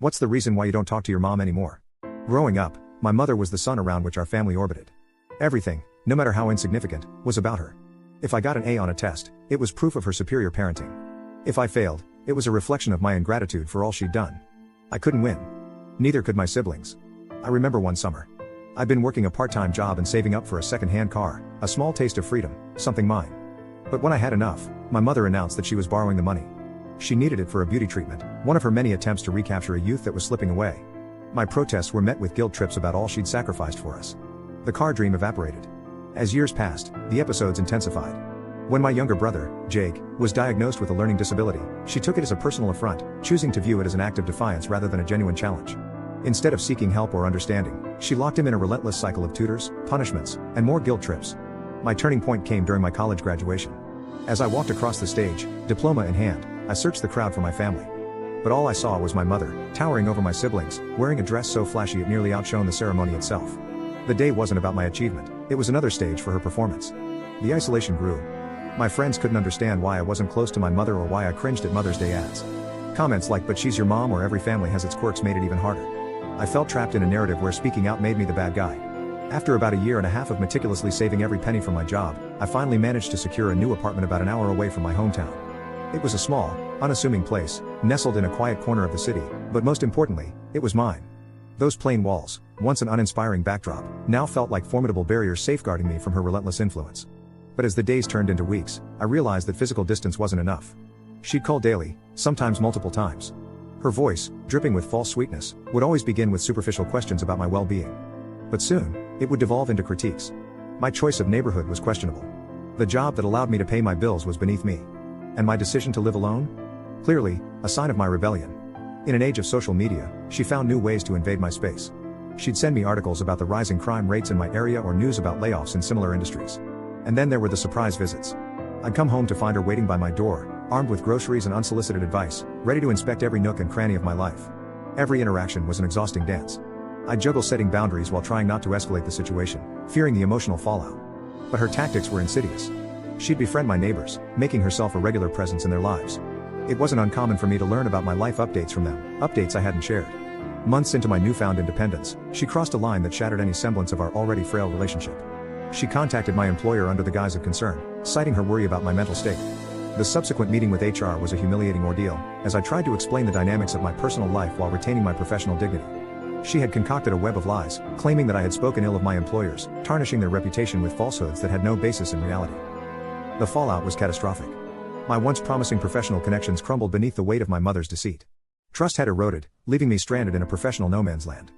What's the reason why you don't talk to your mom anymore? Growing up, my mother was the sun around which our family orbited. Everything, no matter how insignificant, was about her. If I got an A on a test, it was proof of her superior parenting. If I failed, it was a reflection of my ingratitude for all she'd done. I couldn't win. Neither could my siblings. I remember one summer. I'd been working a part-time job and saving up for a second-hand car, a small taste of freedom, something mine. But when I had enough, my mother announced that she was borrowing the money. She needed it for a beauty treatment, one of her many attempts to recapture a youth that was slipping away. My protests were met with guilt trips about all she'd sacrificed for us. The car dream evaporated. As years passed, the episodes intensified. When my younger brother, Jake, was diagnosed with a learning disability, she took it as a personal affront, choosing to view it as an act of defiance rather than a genuine challenge. Instead of seeking help or understanding, she locked him in a relentless cycle of tutors, punishments, and more guilt trips. My turning point came during my college graduation. As I walked across the stage, diploma in hand, I searched the crowd for my family. But all I saw was my mother, towering over my siblings, wearing a dress so flashy it nearly outshone the ceremony itself. The day wasn't about my achievement, it was another stage for her performance. The isolation grew. My friends couldn't understand why I wasn't close to my mother or why I cringed at Mother's Day ads. Comments like "but she's your mom" or "every family has its quirks" made it even harder. I felt trapped in a narrative where speaking out made me the bad guy. After about a year and a half of meticulously saving every penny from my job, I finally managed to secure a new apartment about an hour away from my hometown. It was a small, unassuming place, nestled in a quiet corner of the city, but most importantly, it was mine. Those plain walls, once an uninspiring backdrop, now felt like formidable barriers safeguarding me from her relentless influence. But as the days turned into weeks, I realized that physical distance wasn't enough. She'd call daily, sometimes multiple times. Her voice, dripping with false sweetness, would always begin with superficial questions about my well-being. But soon, it would devolve into critiques. My choice of neighborhood was questionable. The job that allowed me to pay my bills was beneath me. And my decision to live alone? Clearly, a sign of my rebellion. In an age of social media, she found new ways to invade my space. She'd send me articles about the rising crime rates in my area or news about layoffs in similar industries. And then there were the surprise visits. I'd come home to find her waiting by my door, armed with groceries and unsolicited advice, ready to inspect every nook and cranny of my life. Every interaction was an exhausting dance. I'd juggle setting boundaries while trying not to escalate the situation, fearing the emotional fallout. But her tactics were insidious. She'd befriend my neighbors, making herself a regular presence in their lives. It wasn't uncommon for me to learn about my life updates from them, updates I hadn't shared. Months into my newfound independence, she crossed a line that shattered any semblance of our already frail relationship. She contacted my employer under the guise of concern, citing her worry about my mental state. The subsequent meeting with HR was a humiliating ordeal, as I tried to explain the dynamics of my personal life while retaining my professional dignity. She had concocted a web of lies, claiming that I had spoken ill of my employers, tarnishing their reputation with falsehoods that had no basis in reality. The fallout was catastrophic. My once promising professional connections crumbled beneath the weight of my mother's deceit. Trust had eroded, leaving me stranded in a professional no man's land.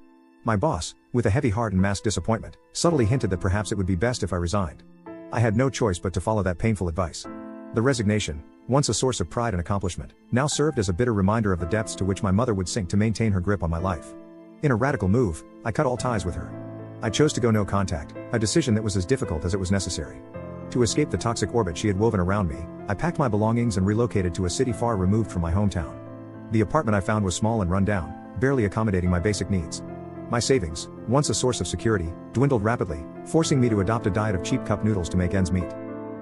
My boss, with a heavy heart and masked disappointment, subtly hinted that perhaps it would be best if I resigned. I had no choice but to follow that painful advice. The resignation, once a source of pride and accomplishment, now served as a bitter reminder of the depths to which my mother would sink to maintain her grip on my life. In a radical move, I cut all ties with her. I chose to go no contact, a decision that was as difficult as it was necessary. To escape the toxic orbit she had woven around me, I packed my belongings and relocated to a city far removed from my hometown. The apartment I found was small and run down, barely accommodating my basic needs. My savings, once a source of security, dwindled rapidly, forcing me to adopt a diet of cheap cup noodles to make ends meet.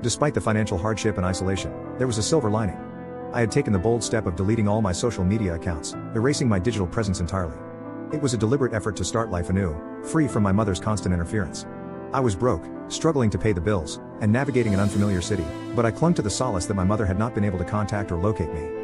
Despite the financial hardship and isolation, there was a silver lining. I had taken the bold step of deleting all my social media accounts, erasing my digital presence entirely. It was a deliberate effort to start life anew, free from my mother's constant interference. I was broke, struggling to pay the bills, and navigating an unfamiliar city, but I clung to the solace that my mother had not been able to contact or locate me.